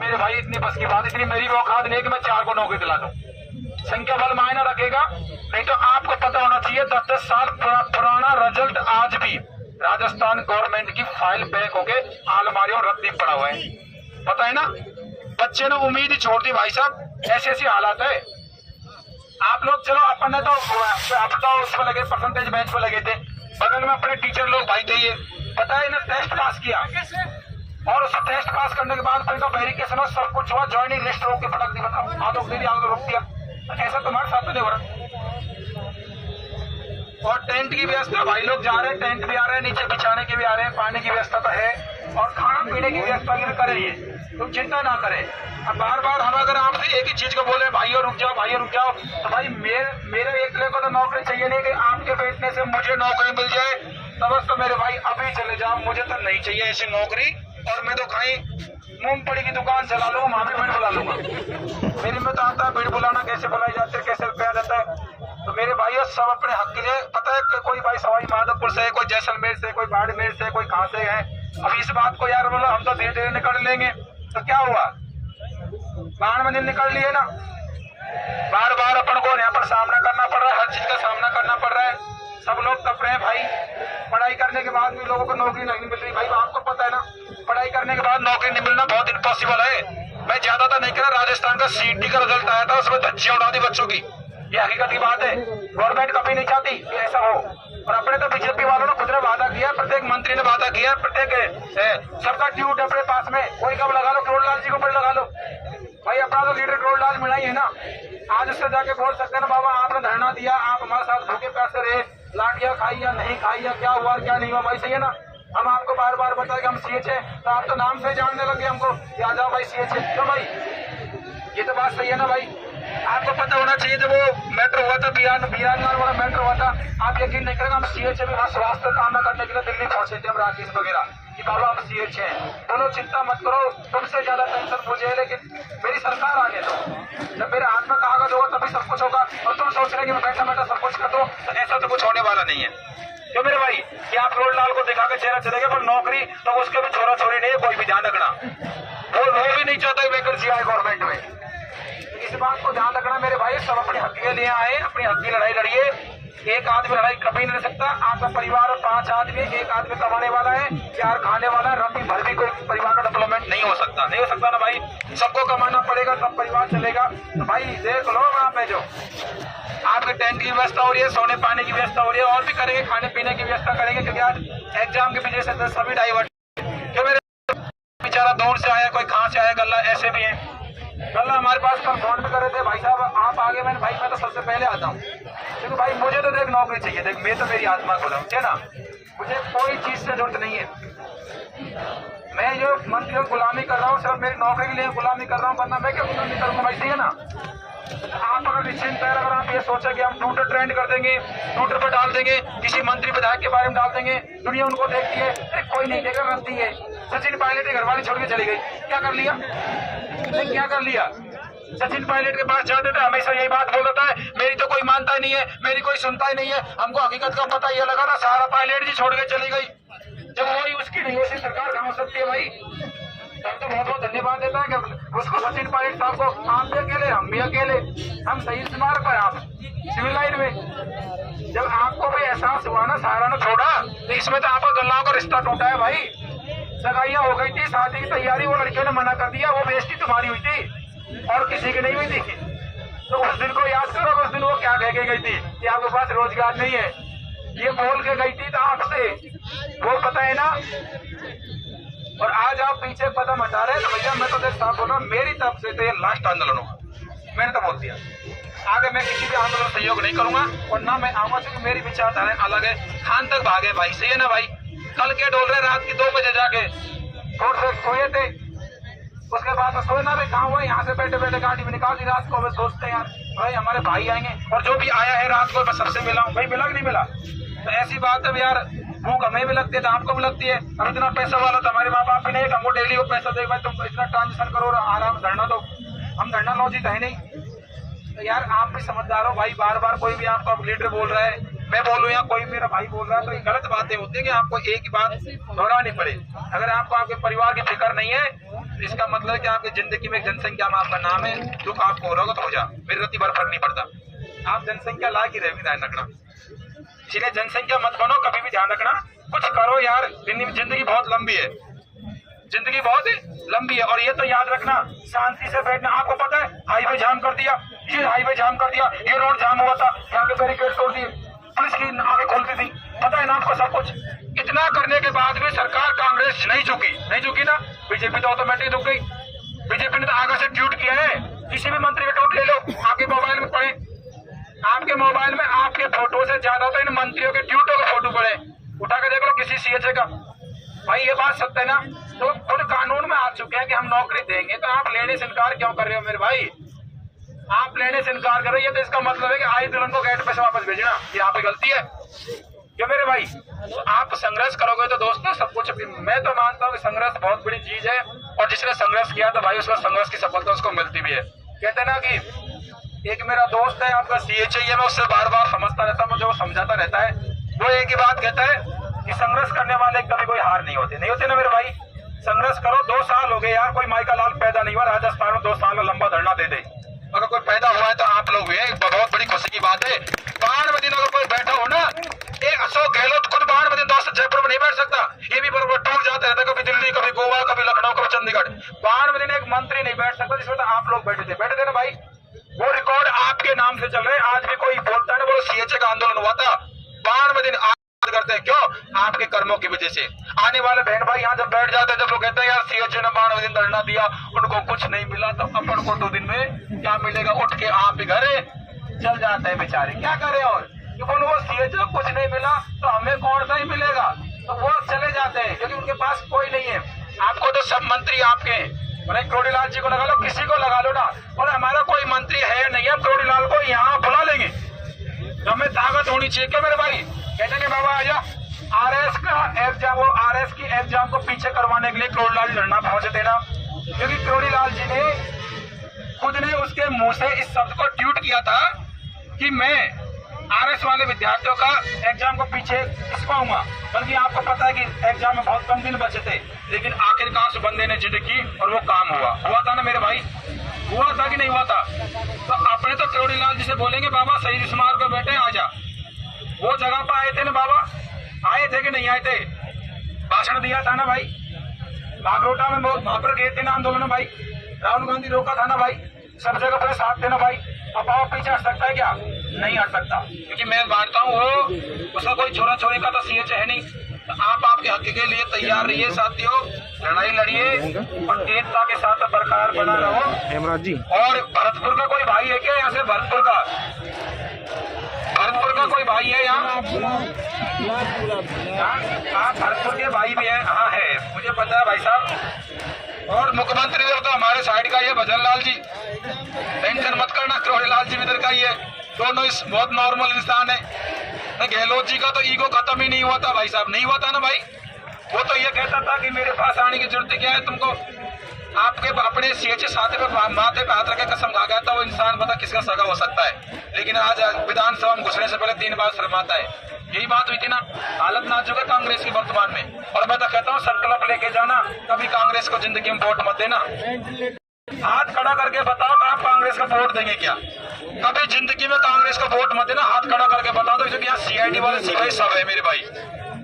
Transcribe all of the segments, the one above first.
मेरे भाई इतनी बस की बात, इतनी मेरी भी औकात नहीं है कि मैं 4 को नौकरी दिला दूं। संख्या बल मायना रखेगा, नहीं तो आपको पता होना चाहिए 10-10 साल पुराना रिजल्ट आज भी राजस्थान गवर्नमेंट की फाइल पैक होके अलमारियों रद्दी पड़ा हुआ है। पता है ना, बच्चे ने उम्मीद ही छोड़ दी भाई साहब, ऐसी ऐसी हालात है। आप लोग चलो अपन ने तो अब तो उसमें लगे, परसेंटेज बेंच पे लगे थे, बगल में अपने टीचर लोग भाई थे, ये पता है ना टेस्ट पास किया और उस टेस्ट पास करने के बाद फिर तो वेरिफिकेशन सब कुछ हुआ, ज्वाइनिंग लिस्ट रोक के फटक दी, बताओ आधो दे दिया, आधो रोक दिया। ऐसा तुम्हारे साथ तो नहीं हो रहा। और टेंट की व्यवस्था, भाई लोग जा रहे हैं, टेंट भी आ रहे हैं, नीचे बिछाने के भी आ रहे हैं, पानी की व्यवस्था तो है और खाना पीने की व्यवस्था भी करेंगे, तुम चिंता ना करें। अब बार बार हम अगर आपसे एक ही चीज को बोले भाइयों रुक जाओ, भाइयों रुक जाओ, तो भाई मेरे एकले को तो नौकरी चाहिए नहीं कि आपके बैठने से मुझे नौकरी मिल जाए, तब तो मेरे भाई अभी चले जाओ, मुझे तो नहीं चाहिए ऐसी नौकरी। और मैं तो खाई मूंगफली की दुकान चला लूंगा, वहां भी भीड़ बुला लूंगा। मेरे में तो आता है भीड़ बुलाना, कैसे बुलाई जाती है, कैसे रुपया देता है। तो मेरे भाइयों सब अपने हक के लिए, पता है कि कोई भाई सवाई माधोपुर से, कोई जैसलमेर से, कोई बाड़मेर से, कोई कहां से है। अब इस बात को यार बोलो हम तो धीरे धीरे निकल लेंगे, तो क्या हुआ, बाढ़ में निकल लिए ना। बार बार अपन को यहाँ पर सामना करना पड़ रहा है, हर चीज का सामना करना पड़ रहा है। सब लोग तप रहे हैं भाई, पढ़ाई करने के बाद भी लोगों को नौकरी नहीं मिल रही। भाई आपको पता है ना, पढ़ाई करने के बाद नौकरी नहीं मिलना बहुत इम्पॉसिबल है। मैं ज्यादा तो नहीं कह रहा, राजस्थान का सीटी का रिजल्ट आया था, उसमें धज्जियां उड़ा दी बच्चों की, ये हकीकत की बात है। गवर्नमेंट कभी नहीं चाहती कि ऐसा हो, और अपने तो बीजेपी वालों ने खुद ने वादा किया, प्रत्येक मंत्री ने वादा किया, प्रत्येक सबका ट्यूट अपने पास में, कोई कब लगा लो, करोड़लाल जी को बड़े लगा लो। भाई अपना तो लीडर करोड़लाल मिला ही है ना, आज उससे जाके बोल सकते हैं ना बाबा आपने धरना दिया, आप हमारे साथ भूखे प्यासे रहे, लाठियां खाई या नहीं खाई या क्या हुआ क्या नहीं हुआ, भाई सही है ना। हम आपको बार बार बताए कि हम सीएच है, तो आप तो नाम से जानने लगे हमको, आ जाओ भाई सीएच है, क्यों भाई, ये तो बात सही है ना भाई। आपको पता होना चाहिए जब वो मैटर हुआ था, बिहार वाला मैटर हुआ था, आप यकीन नहीं करेंगे, हम सीएच में वहाँ स्वास्थ्य काम करने के लिए दिल्ली पहुंचे थे, हम राकेश वगैरह कि बाबा हम सीएच हैं, बोलो चिंता मत करो, तुमसे ज्यादा टेंशन मुझे है, लेकिन मेरी सरकार आने दो, जब मेरे हाथ में कागज होगा तभी सब कुछ होगा। और तुम सोच रहे कि मैं बैठा बैठा सब कुछ कर दो, तो ऐसा तो कुछ होने वाला नहीं है। क्यों मेरे भाई, कि आप करोड़लाल को दिखा के चेहरा चलेगा, पर नौकरी तो उसके भी छोरा छोरी नहीं है, कोई भी ध्यान रखना, वो भी नहीं चाहता वैकेंसी आए गवर्नमेंट में। इस बात को ध्यान रखना मेरे भाई, सब अपने हक के लिए आए, अपनी हक की लड़ाई लड़िए। एक आदमी लड़ाई कभी नहीं लड़ सकता, आपका परिवार 5 आदमी, एक आदमी कमाने वाला है, 4 खाने वाला है, रबी भर भी कोई परिवार का डेवलपमेंट नहीं हो सकता, नहीं हो सकता ना भाई, सबको कमाना पड़ेगा तब परिवार चलेगा। तो भाई देख लो वहाँ पे जो आपके टेंट की व्यवस्था हो रही है, सोने पानी की व्यवस्था हो रही है, और भी करेंगे, खाने पीने की व्यवस्था करेंगे, क्योंकि आज एग्जाम की वजह से सभी डाइवर्ट। क्यों मेरे बेचारा दूर से आया, कोई कहाँ से आया, गल्ला ऐसे भी है, गल्ला हमारे पास कल फोन पे कर रहे थे, भाई साहब आप आगे, मैंने भाई मैं तो सबसे पहले आता हूँ, क्योंकि भाई मुझे तो देख नौकरी चाहिए, देख मैं तो मेरी आत्मा खोला है ना, मुझे कोई चीज से जरूरत नहीं है, मैं जो मंत्रियों की गुलामी कर रहा हूँ सिर्फ मेरी नौकरी के लिए गुलामी कर रहा हूँ, वरना मैं क्या गुलामी करूंगा भाई, सही है ना। आप अगर निश्चिंत है, अगर आप ये सोचे कि हम ट्विटर ट्रेंड कर देंगे, ट्विटर पर डाल देंगे, किसी मंत्री विधायक के बारे में डाल देंगे, दुनिया उनको देखती है, कोई नहीं देगा, गलती है। सचिन पायलट की घरवाली छोड़ के चली गई, क्या कर लिया, क्या कर लिया। सचिन पायलट के पास जाते थे, हमेशा यही बात बोल रहा है, मेरी तो कोई मानता ही नहीं है, मेरी कोई सुनता ही नहीं है, हमको हकीकत का पता ये लगा था, सारा पायलट जी छोड़ के चली गई। जब वही उसकी नहीं, वैसी सरकार कहाँ हो सकती है भाई। तब तो बहुत बहुत धन्यवाद देता है कि उसको सचिन पायलट साहब को, आप भी अकेले, हम भी अकेले, हम सही स्मारक पर, आप सिविल लाइन में। जब आपको भी एहसास हुआ ना, सहारा ने छोड़ा, तो इसमें तो आपका गल्लाओं का रिश्ता टूटा है भाई, सगाइयां हो गई थी, शादी की तैयारी, वो लड़कियों ने मना कर दिया, वो बेइज्जती तुम्हारी हुई थी और किसी की नहीं हुई थी। तो उस दिन को याद करो, उस दिन वो क्या कह के गई थी कि आपके पास रोजगार नहीं है, ये बोल के गई थी, तो आपसे वो पता है ना। और आज आप पीछे कदम हटा रहे हैं, तो भैया मैं तो देख साफ बोल रहा हूँ, मेरी तरफ से तो ये लास्ट आंदोलन होगा, मैंने तो बोल दिया, आगे मैं किसी भी आंदोलन सहयोग नहीं करूंगा, और ना मैं आऊंगा, क्योंकि मेरी विचारधारा अलग है। खान तक भागे भाई, सही है ना भाई, कल के डोल रहे रात की 2 बजे जाके और से सोए थे, उसके बाद में सोना भी कहाँ हुआ, यहाँ से बैठे बैठे गाड़ी में निकाल दी रात को, वे सोचते हैं यार भाई हमारे भाई आएंगे, और जो भी आया है रात को मैं सबसे मिला हूँ, भाई मिला कि नहीं मिला। तो ऐसी बात है यार, भूख हमें भी लगती है तो आपको भी लगती है, हम इतना पैसा वाला तो हमारे माँ बाप भी नहीं है, हमको डेली वो पैसा दे, भाई तुम इतना ट्रांजेक्शन करो, आराम धरना दो, हम धरना लॉजिक है नहीं। तो यार आप भी समझदार हो भाई, बार बार कोई भी आपको लीडर बोल रहा है, मैं बोलूँ या कोई मेरा भाई बोल रहा है, तो ये गलत बातें होती है कि आपको एक ही बात दोहरानी पड़े। अगर आपको आपके परिवार की फिक्र नहीं है इसका मतलब है कि आपकी जिंदगी में जनसंख्या में आपका नाम है, दुख आपको हो रहा होगा तो हो जा, मेरी रत्ती भर फर्क नहीं पड़ता। आप जनसंख्या ला की रहेगी, ध्यान रखना। इसलिए जनसंख्या मत बनो, कभी भी ध्यान रखना, कुछ करो यार। जिंदगी बहुत लंबी है, जिंदगी बहुत लंबी है। और ये तो याद रखना, शांति से बैठना। आपको पता है हाईवे जाम कर दिया, ये हाईवे जाम कर दिया, ये रोड जाम हुआ था, यहाँ पे बैरिकेड तोड़ दिए, पुलिस की आगे खोलती थी, पता है ना आपको सब कुछ। इतना करने के बाद भी सरकार कांग्रेस नहीं झुकी ना। बीजेपी तो ऑटोमेटिक झुक गई। बीजेपी ने तो आगे से ट्वीट किया है, किसी भी मंत्री का ट्वीट ले लो, आपके मोबाइल में पड़े, आपके मोबाइल में आपके फोटो से ज्यादा तो इन मंत्रियों के ट्वीटों के फोटो पड़े, उठा के देख लो किसी सीएचए का। भाई ये बात सत्य है ना। तो खुद कानून में आ चुके हैं कि हम नौकरी देंगे, तो आप लेने से इनकार क्यों कर रहे हो मेरे भाई? आप लेने से इनकार कर रहे हो, ये तो इसका मतलब है कि आई दुल्हन को गेट पे से वापस भेजना, ये यहाँ पे गलती है क्यों मेरे भाई? तो आप संघर्ष करोगे तो दोस्तों सब कुछ। मैं तो मानता हूँ कि संघर्ष बहुत बड़ी चीज है, और जिसने संघर्ष किया तो भाई उसका संघर्ष की सफलता उसको मिलती भी है। कहते हैं ना कि एक मेरा दोस्त है आपका सीएचए, मैं उससे बार बार समझता रहता हूँ, मुझे वो समझाता रहता है। वो एक ही बात कहता है कि संघर्ष करने वाले कभी कोई हार नहीं होते ना मेरे भाई। संघर्ष करो। 2 साल हो गए यार, कोई माइका लाल पैदा नहीं हुआ राजस्थान में 2 साल का लंबा धरना दे दे। अगर कोई पैदा हुआ है तो आप लोग हुए, बहुत बड़ी खुशी की बात है। 12 दिन अगर कोई बैठा हो ना, एक अशोक गहलोत खुद 12 दिन दोस्त जयपुर में नहीं बैठ सकता, ये भी बराबर टूर जाते रहता, कभी दिल्ली, कभी गोवा, कभी लखनऊ, कभी चंडीगढ़। 12 दिन एक मंत्री नहीं बैठ सकता, जिसमें तो आप लोग बैठे थे ना भाई। वो रिकॉर्ड आपके नाम से चल रहे हैं। आज भी कोई बोलता है ना, वो सीएचए का आंदोलन हुआ था, 12 दिन करते हैं, क्यों? आपके कर्मों की वजह से। आने वाले बहन भाई यहाँ जब बैठ जाते हैं, जब लोग कहते हैं यार सीएचए ने 12 दिन धरना दिया, उनको कुछ नहीं मिला, तो अपन को 2 दिन में क्या मिलेगा? उठ के आप घर चल जाते हैं बेचारे, क्या करे? और वो सीएचए कुछ नहीं मिला तो हमें कौन सा ही मिलेगा, तो वो चले जाते हैं क्योंकि उनके पास कोई नहीं है। आपको तो सब मंत्री आपके हैं, करोड़ीलाल जी को लगा लो, किसी को लगा लो ना। और हमारा कोई मंत्री है नहीं है, करोड़ीलाल को यहाँ बुला लेंगे, तो हमें ताकत होनी चाहिए क्या मेरे भाई? कहते हैं बाबा आजा, आरएस का एग्जाम, वो आरएस की एग्जाम को पीछे करवाने के लिए करोड़ीलाल धरना पहुंचते ना, क्योंकि करोड़ीलाल जी ने खुद ने उसके मुंह से इस शब्द को ट्वीट किया था कि मैं आरएस वाले विद्यार्थियों का एग्जाम को पीछे खिंचवाऊंगा। बल्कि आपको पता है कि एग्जाम में बहुत कम दिन बचे थे, लेकिन आखिरकार उस बंदे ने जिद की और वो काम हुआ था ना मेरे भाई, हुआ था कि नहीं हुआ था? तो अपने तो करोड़ीलाल जी से बोलेंगे बाबा शहीद स्मारक पे बैठे आजा। वो जगह पर आए थे ना बाबा, आए थे कि नहीं आए थे? भाषण दिया था ना भाई, बागरोटा में बहुत वहां पर गए थे ना आंदोलन में भाई, राहुल गांधी रोका था ना भाई, सब जगह पर साथ थे ना भाई। अब आप पीछे हट सकता है क्या? नहीं हट सकता, क्योंकि मैं मानता हूँ वो उसका कोई छोरा छोरी का तो सीएचए है नहीं। तो आप आपके हक के लिए तैयार रहिए साथियों, लड़ाई लड़िए और एकता के साथ बरकरार बना रहो। हेमराज जी, और भरतपुर का कोई भाई है क्या यहाँ से? भरतपुर का कोई भाई है यहाँ? आप भरतपुर के भाई भी हैं? हाँ है, मुझे पता है भाई साहब। और मुख्यमंत्री तो हमारे साइड का ही है भजन लाल जी, टेंशन मत करना, करोड़ीलाल जी इधर का ही है, दोनों इस बहुत नॉर्मल इंसान है। गहलोत जी का तो ईगो खत्म ही नहीं हुआ था भाई साहब, नहीं हुआ था ना भाई। वो तो ये कहता था कि मेरे पास आने की जरूरत क्या है तुमको, आपके अपने सीएचए साथी पे माथे पे हाथ रखे कसम खा गया था वो इंसान, पता किसका सगा हो सकता है। लेकिन आज विधानसभा में घुसने से पहले 3 बार शर्माता है, यही बात हुई थी ना। हालत नाजुक है कांग्रेस की वर्तमान में, और मैं तो कहता हूँ संकल्प लेके जाना, कभी कांग्रेस को जिंदगी में वोट मत देना। हाथ खड़ा करके बताओ आप कांग्रेस को वोट देंगे क्या? कभी जिंदगी में कांग्रेस को वोट मत देना, हाथ खड़ा करके बता दो, क्योंकि यहाँ सीआईडी वाले सिपाही सब है मेरे भाई।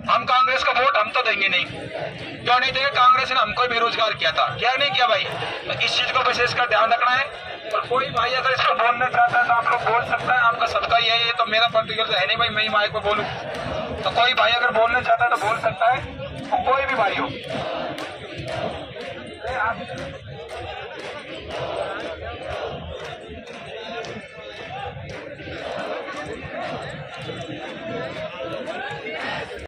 हम कांग्रेस को वोट हम तो देंगे नहीं, क्यों नहीं देंगे? कांग्रेस ने हमको बेरोजगार किया था, क्या नहीं किया भाई? तो इस चीज को विशेषकर ध्यान रखना है। और कोई भाई अगर इसको बोलना चाहता है तो आप लोग बोल सकता है, आपका सबका ही है, ये तो मेरा पर्टिकुलर है नहीं भाई, मैं ही माइक पे बोलूं। तो कोई भाई अगर बोलना चाहता है तो बोल सकता है, कोई भी भाई हो।